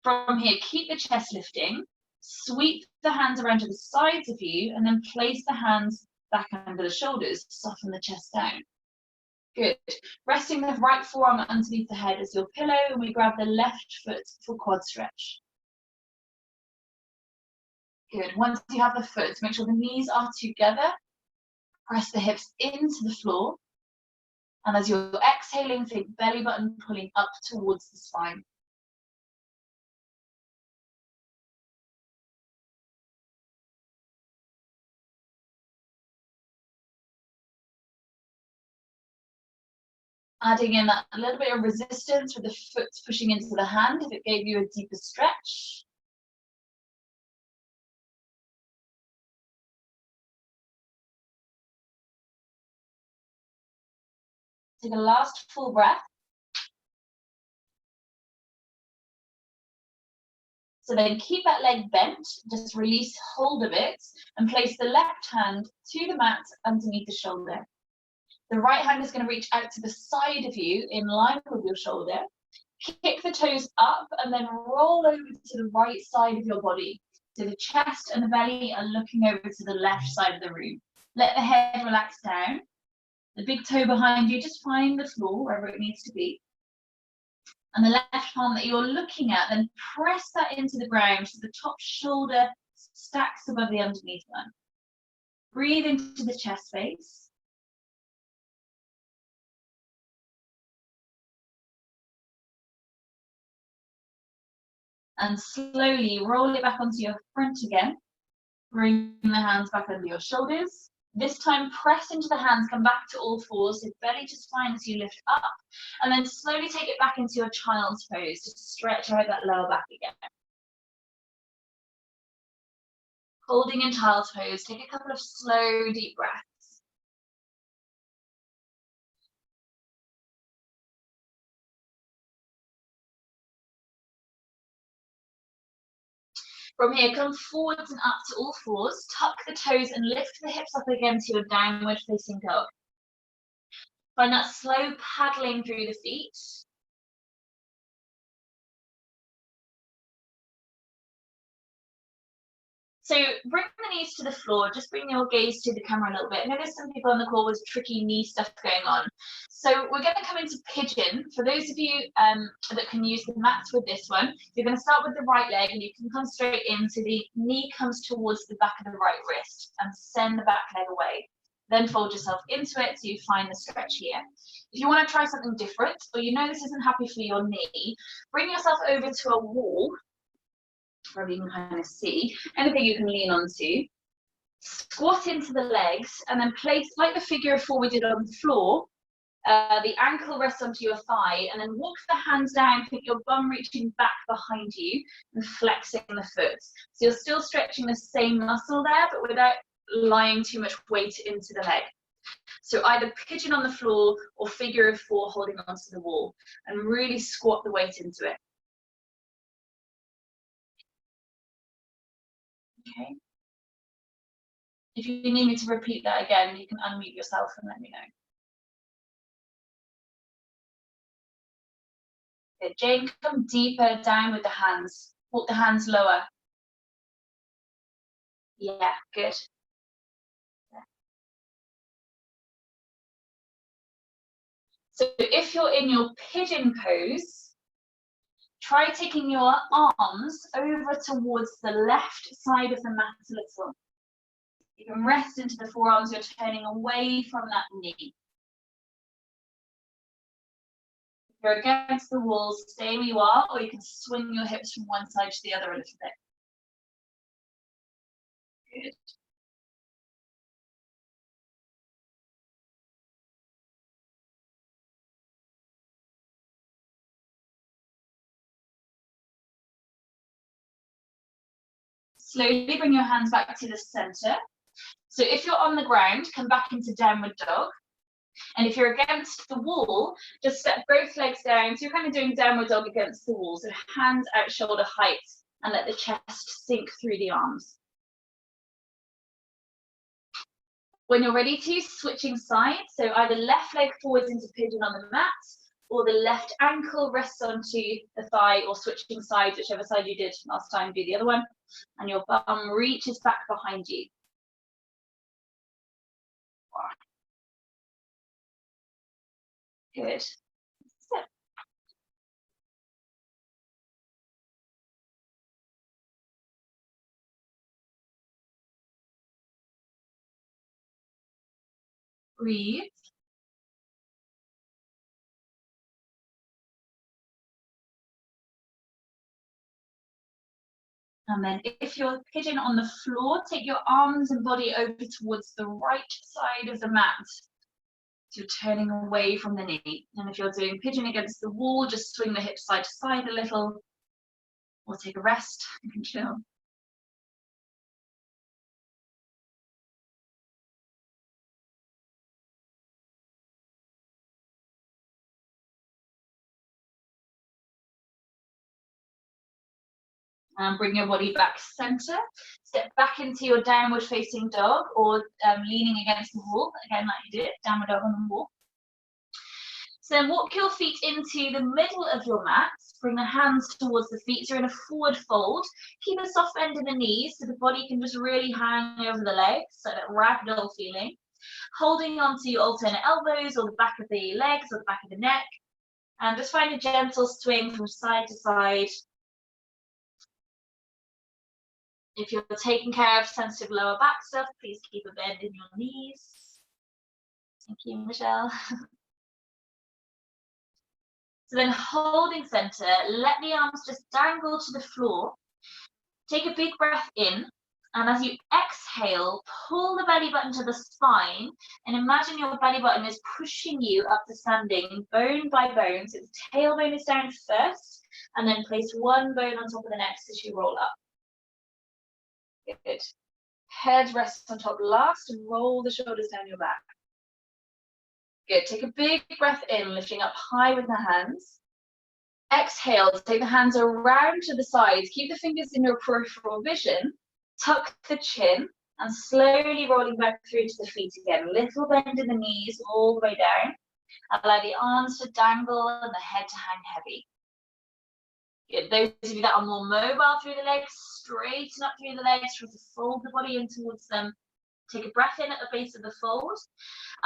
From here, keep the chest lifting, sweep the hands around to the sides of you, and then place the hands back under the shoulders, soften the chest down. Good. Resting the right forearm underneath the head as your pillow, and we grab the left foot for quad stretch. Good. Once you have the foot, make sure the knees are together. Press the hips into the floor. And as you're exhaling, think belly button pulling up towards the spine. Adding in a little bit of resistance with the foot pushing into the hand if it gave you a deeper stretch. Take a last full breath. So then keep that leg bent, just release hold of it, and place the left hand to the mat underneath the shoulder. The right hand is going to reach out to the side of you in line with your shoulder. Kick the toes up and then roll over to the right side of your body. So the chest and the belly are looking over to the left side of the room. Let the head relax down. The big toe behind you, just find the floor wherever it needs to be. And the left palm that you're looking at, then press that into the ground so the top shoulder stacks above the underneath one. Breathe into the chest space. And slowly roll it back onto your front again. Bring the hands back under your shoulders. This time press into the hands, come back to all fours, so belly to spine as you lift up, and then slowly take it back into your child's pose, just to stretch out that lower back again. Holding in child's pose, take a couple of slow, deep breaths. From here, come forwards and up to all fours, tuck the toes and lift the hips up again to your downward facing dog. Find that slow paddling through the feet. So bring the knees to the floor, just bring your gaze to the camera a little bit. I know there's some people on the call with tricky knee stuff going on. So we're going to come into pigeon. For those of you that can use the mats with this one, you're going to start with the right leg and you can come straight in so the knee comes towards the back of the right wrist and send the back leg away. Then fold yourself into it so you find the stretch here. If you want to try something different, or you know this isn't happy for your knee, bring yourself over to a wall, where you can kind of see, anything you can lean onto. Squat into the legs and then place, like the figure of four we did on the floor, the ankle rests onto your thigh and then walk the hands down, put your bum reaching back behind you and flexing the foot. So you're still stretching the same muscle there, but without lying too much weight into the leg. So either pigeon on the floor or figure of four holding onto the wall and really squat the weight into it. Okay. If you need me to repeat that again, you can unmute yourself and let me know. Good. Jane, come deeper down with the hands. Walk the hands lower. Yeah, good. So if you're in your pigeon pose, try taking your arms over towards the left side of the mat a little. You can rest into the forearms, you're turning away from that knee. If you're against the wall, stay where you are, or you can swing your hips from one side to the other a little bit. Good. Slowly bring your hands back to the center. So if you're on the ground, come back into downward dog. And if you're against the wall, just step both legs down. So you're kind of doing downward dog against the wall. So hands out shoulder height and let the chest sink through the arms. When you're ready to, switching sides. So either left leg forwards into pigeon on the mat, or the left ankle rests onto the thigh, or switching sides, whichever side you did last time, do the other one. And your bum reaches back behind you. Good. Sit. Breathe. And then if you're pigeon on the floor, take your arms and body over towards the right side of the mat. So you're turning away from the knee. And if you're doing pigeon against the wall, just swing the hips side to side a little, or take a rest and chill. And bring your body back center. Step back into your downward facing dog, or leaning against the wall, again like you did, downward dog on the wall. So then walk your feet into the middle of your mat. Bring the hands towards the feet. So you're in a forward fold. Keep a soft bend in the knees so the body can just really hang over the legs, so that ragdoll feeling. Holding onto your alternate elbows or the back of the legs or the back of the neck. And just find a gentle swing from side to side. If you're taking care of sensitive lower back stuff, please keep a bend in your knees. Thank you, Michelle. So then holding center, let the arms just dangle to the floor. Take a big breath in, and as you exhale, pull the belly button to the spine, and imagine your belly button is pushing you up to standing bone by bone. So the tailbone is down first, and then place one bone on top of the next as you roll up. Good. Head rests on top last, and roll the shoulders down your back. Good. Take a big breath in, lifting up high with the hands. Exhale, take the hands around to the sides. Keep the fingers in your peripheral vision. Tuck the chin and slowly rolling back through to the feet again. Little bend in the knees all the way down. Allow the arms to dangle and the head to hang heavy. Good. Those of you that are more mobile through the legs, straighten up through the legs. Try to fold the body in towards them. Take a breath in at the base of the fold.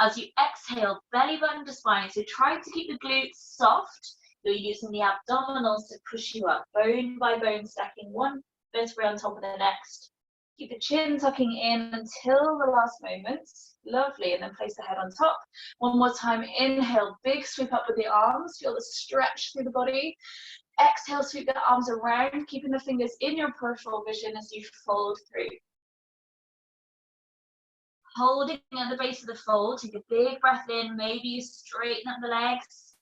As you exhale, belly button to spine. So try to keep the glutes soft. You're using the abdominals to push you up, bone by bone, stacking one vertebrae on top of the next. Keep the chin tucking in until the last moment. Lovely, and then place the head on top. One more time, inhale, big sweep up with the arms. Feel the stretch through the body. Exhale, sweep the arms around, keeping the fingers in your peripheral vision as you fold through. Holding at the base of the fold, take a big breath in, maybe you straighten up the legs.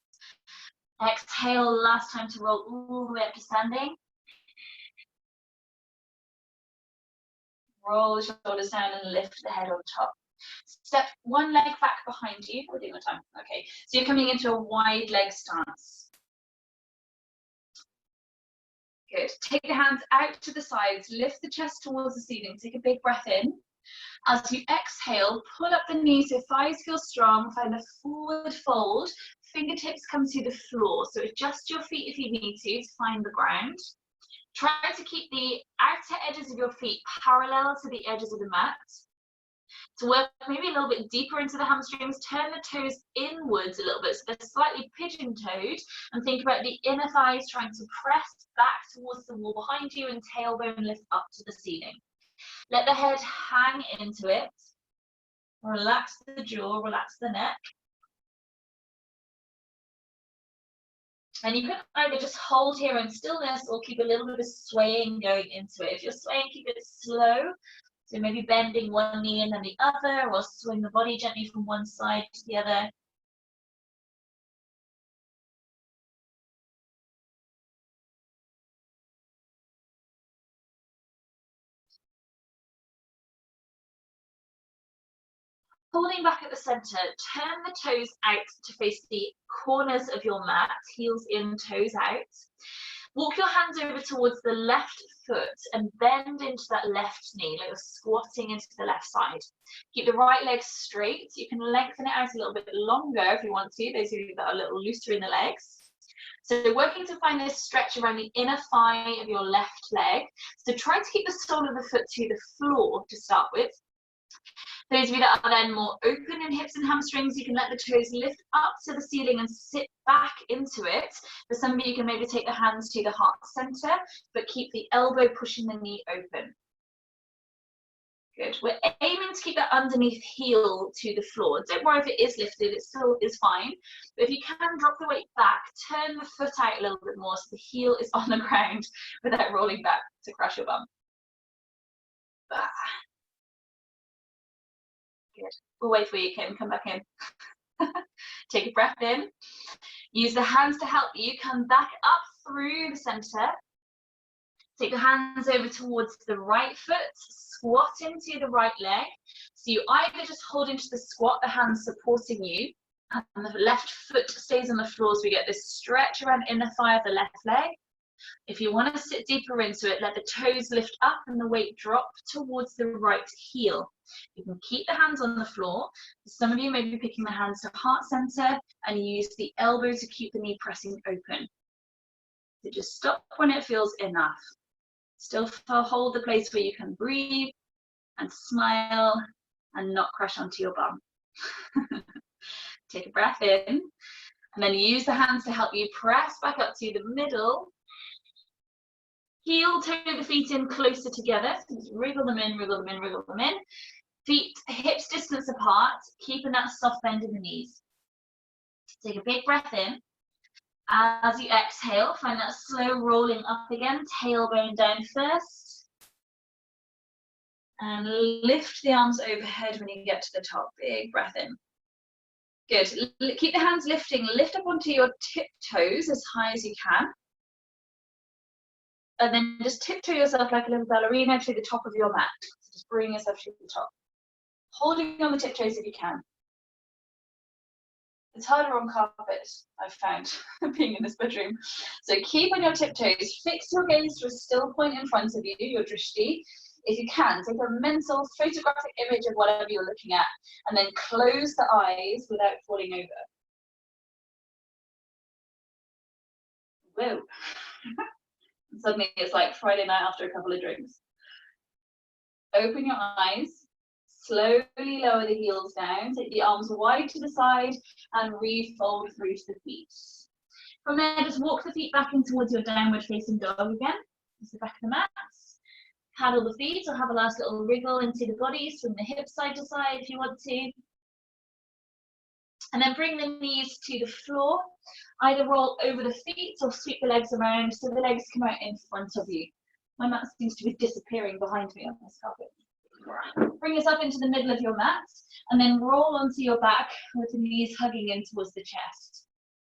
Exhale, last time to roll all the way up to standing. Roll the shoulders down and lift the head on top. Step one leg back behind you. We're doing the time. Okay, so you're coming into a wide leg stance. Good. Take the hands out to the sides, lift the chest towards the ceiling. Take a big breath in. As you exhale, pull up the knees so thighs feel strong. Find a forward fold. Fingertips come to the floor. So adjust your feet if you need to find the ground. Try to keep the outer edges of your feet parallel to the edges of the mat. To work maybe a little bit deeper into the hamstrings, turn the toes inwards a little bit so they're slightly pigeon-toed, and think about the inner thighs trying to press back towards the wall behind you and tailbone lift up to the ceiling. Let the head hang into it. Relax the jaw, relax the neck. And you can either just hold here in stillness or keep a little bit of swaying going into it. If you're swaying, keep it slow. So maybe bending one knee and then the other, or swing the body gently from one side to the other. Holding back at the center, turn the toes out to face the corners of your mat, heels in, toes out. Walk your hands over towards the left foot and bend into that left knee, like you're squatting into the left side. Keep the right leg straight. You can lengthen it out a little bit longer if you want to, those of you that are a little looser in the legs. So working to find this stretch around the inner thigh of your left leg. So try to keep the sole of the foot to the floor to start with. Those of you that are then more open in hips and hamstrings, you can let the toes lift up to the ceiling and sit back into it. For some of you, you can maybe take the hands to the heart center, but keep the elbow pushing the knee open. Good. We're aiming to keep that underneath heel to the floor. Don't worry if it is lifted, it still is fine. But if you can, drop the weight back, turn the foot out a little bit more so the heel is on the ground without rolling back to crash your bum. Bah. Good. We'll wait for you, Kim. Come back in. Take a breath in. Use the hands to help you. Come back up through the center. Take the hands over towards the right foot. Squat into the right leg. So you either just hold into the squat, the hands supporting you, and the left foot stays on the floor so we get this stretch around inner thigh of the left leg. If you want to sit deeper into it, let the toes lift up and the weight drop towards the right heel. You can keep the hands on the floor. Some of you may be picking the hands to heart center and use the elbow to keep the knee pressing open. So just stop when it feels enough. Still hold the place where you can breathe and smile and not crash onto your bum. Take a breath in and then use the hands to help you press back up to the middle. Heel toe the feet in closer together. So just wriggle them in, wriggle them in, wriggle them in. Feet hips distance apart, keeping that soft bend in the knees. Take a big breath in. As you exhale, find that slow rolling up again, tailbone down first. And lift the arms overhead when you get to the top. Big breath in. Good. Keep the hands lifting. Lift up onto your tiptoes as high as you can. And then just tiptoe yourself like a little ballerina to the top of your mat. So just bring yourself to the top. Holding on the tiptoes if you can. It's harder on carpet, I've found, being in this bedroom. So keep on your tiptoes. Fix your gaze to a still point in front of you, your drishti. If you can, take a mental photographic image of whatever you're looking at, and then close the eyes without falling over. Whoa. Suddenly it's like Friday night after a couple of drinks. Open your eyes, Slowly lower the heels down, take the arms wide to the side and refold through to the feet. From there, just walk the feet back in towards your downward facing dog again. Just the back of the mat. Paddle the feet or have a last little wriggle into the body, swing the hips side to side if you want to. And then bring the knees to the floor. Either roll over the feet or sweep the legs around so the legs come out in front of you. My mat seems to be disappearing behind me on this carpet. Bring yourself into the middle of your mat and then roll onto your back with the knees hugging in towards the chest.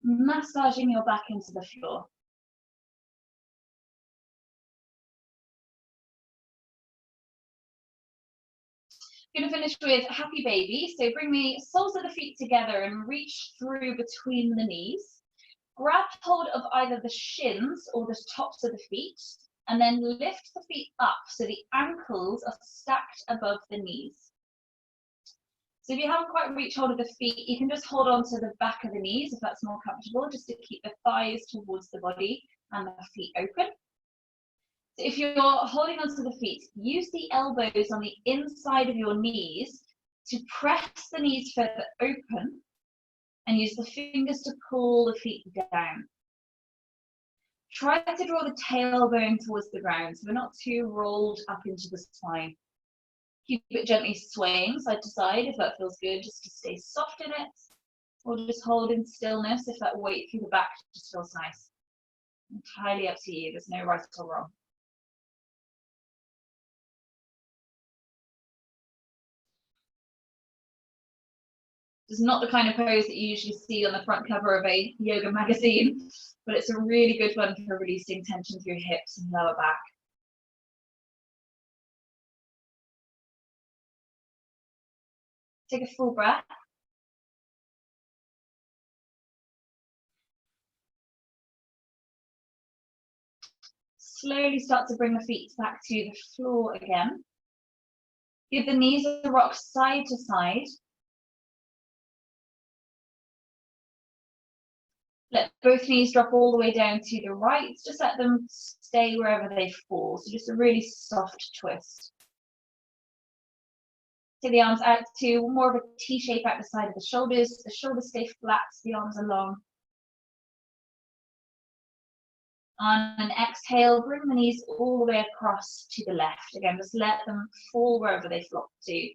Massaging your back into the floor. I'm going to finish with happy baby. So bring the soles of the feet together and reach through between the knees. Grab hold of either the shins or the tops of the feet and then lift the feet up so the ankles are stacked above the knees. So if you haven't quite reached hold of the feet, you can just hold on to the back of the knees if that's more comfortable, just to keep the thighs towards the body and the feet open. So if you're holding onto the feet, use the elbows on the inside of your knees to press the knees further open and use the fingers to pull the feet down. Try to draw the tailbone towards the ground so we're not too rolled up into the spine. Keep it gently swaying side to side if that feels good, just to stay soft in it, or just hold in stillness if that weight through the back just feels nice. Entirely up to you, there's no right or wrong. It's not the kind of pose that you usually see on the front cover of a yoga magazine, but it's a really good one for releasing tension through hips and lower back. Take a full breath. Slowly start to bring the feet back to the floor again. Give the knees a rock side to side. Let both knees drop all the way down to the right. Just let them stay wherever they fall. So just a really soft twist. Take the arms out to more of a T shape out the side of the shoulders. The shoulders stay flat, the arms are long. On an exhale, bring the knees all the way across to the left. Again, just let them fall wherever they flop to.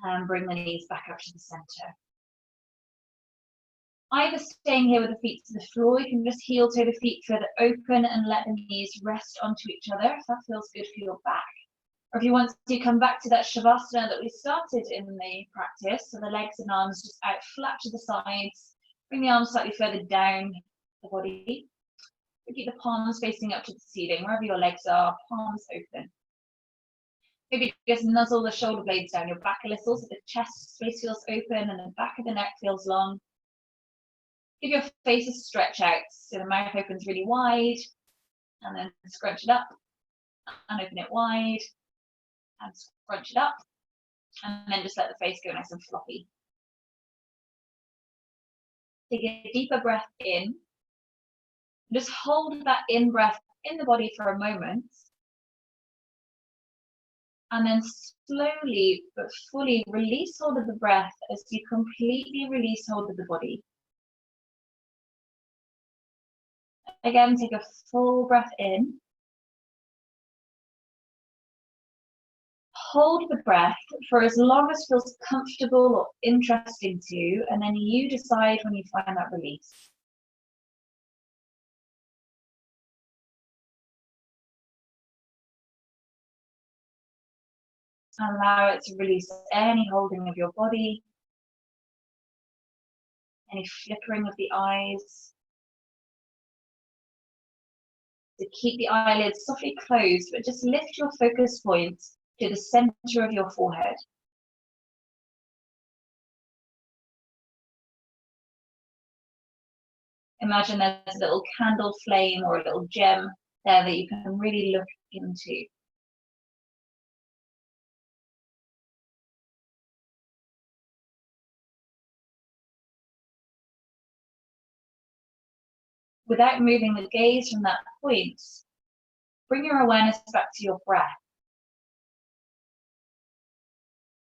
And bring the knees back up to the center. Either staying here with the feet to the floor, you can just heel toe the feet further open and let the knees rest onto each other if that feels good for your back. Or if you want to come back to that Shavasana that we started in the practice, so the legs and arms just out flat to the sides, bring the arms slightly further down the body. Keep the palms facing up to the ceiling, wherever your legs are, palms open. Maybe just nuzzle the shoulder blades down your back a little so the chest space feels open and the back of the neck feels long. Give your face a stretch out so the mouth opens really wide, and then scrunch it up and open it wide and scrunch it up, and then just let the face go nice and floppy. Take a deeper breath in. Just hold that in breath in the body for a moment. And then slowly but fully release hold of the breath as you completely release hold of the body. Again, take a full breath in. Hold the breath for as long as feels comfortable or interesting to you, and then you decide when you find that release. Allow it to release any holding of your body, any flickering of the eyes. To keep the eyelids softly closed, but just lift your focus point to the center of your forehead. Imagine there's a little candle flame or a little gem there that you can really look into. without moving the gaze from that point, bring your awareness back to your breath.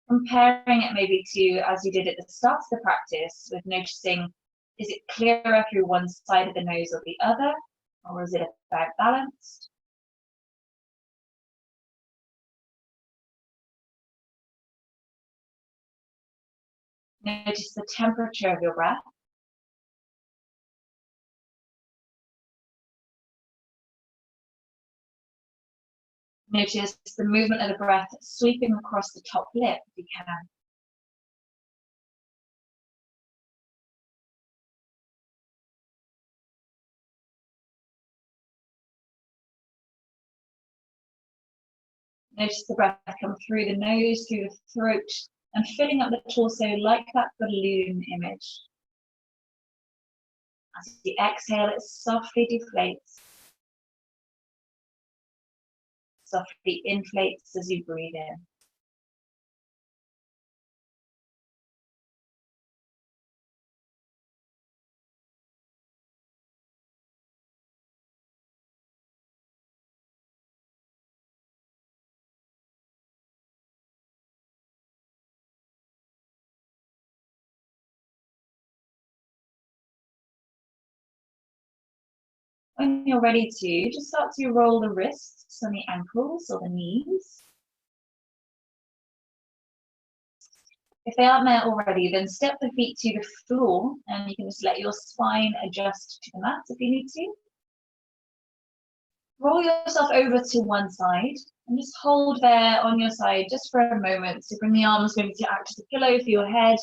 Comparing it maybe to as you did at the start of the practice, with noticing, is it clearer through one side of the nose or the other, or is it about balanced? Notice the temperature of your breath. Notice the movement of the breath sweeping across the top lip if you can. Notice the breath come through the nose, through the throat, and filling up the torso like that balloon image. As you exhale, it softly deflates. Softly inflates as you breathe in. When you're ready to, just start to roll the wrists and the ankles or the knees. If they aren't there already, then step the feet to the floor and you can just let your spine adjust to the mat if you need to. Roll yourself over to one side and just hold there on your side just for a moment. So bring the arms maybe to act as a pillow for your head.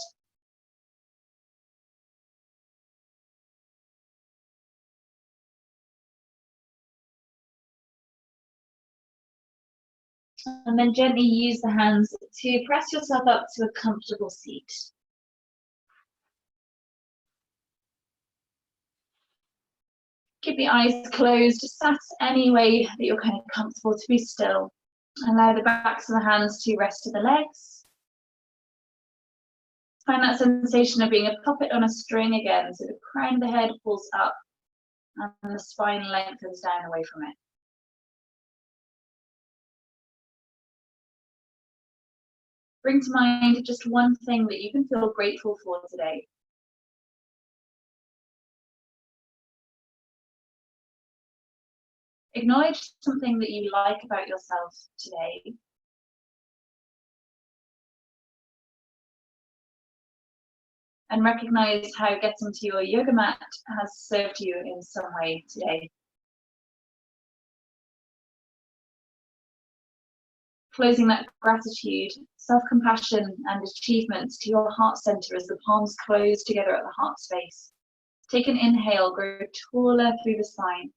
And then gently use the hands to press yourself up to a comfortable seat. Keep the eyes closed, just sat any way that you're kind of comfortable to be still. Allow the backs of the hands to rest to the legs. Find that sensation of being a puppet on a string again, so the crown of the head pulls up and the spine lengthens down away from it. Bring to mind just one thing that you can feel grateful for today. Acknowledge something that you like about yourself today. And recognize how getting to your yoga mat has served you in some way today. Closing that gratitude, self-compassion and achievement to your heart center as the palms close together at the heart space. Take an inhale, grow taller through the spine.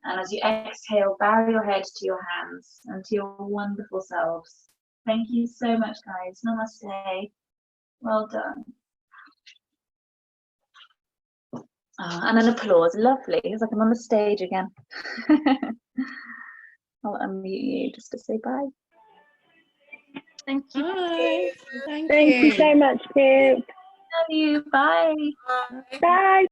And as you exhale, bow your head to your hands and to your wonderful selves. Thank you so much, guys. Namaste. Well done. Oh, and an applause. Lovely. It's like I'm on the stage again. I'll unmute you just to say bye. Thank you. Bye. Thank you so much, Pip. Love you. Bye. Bye. Bye.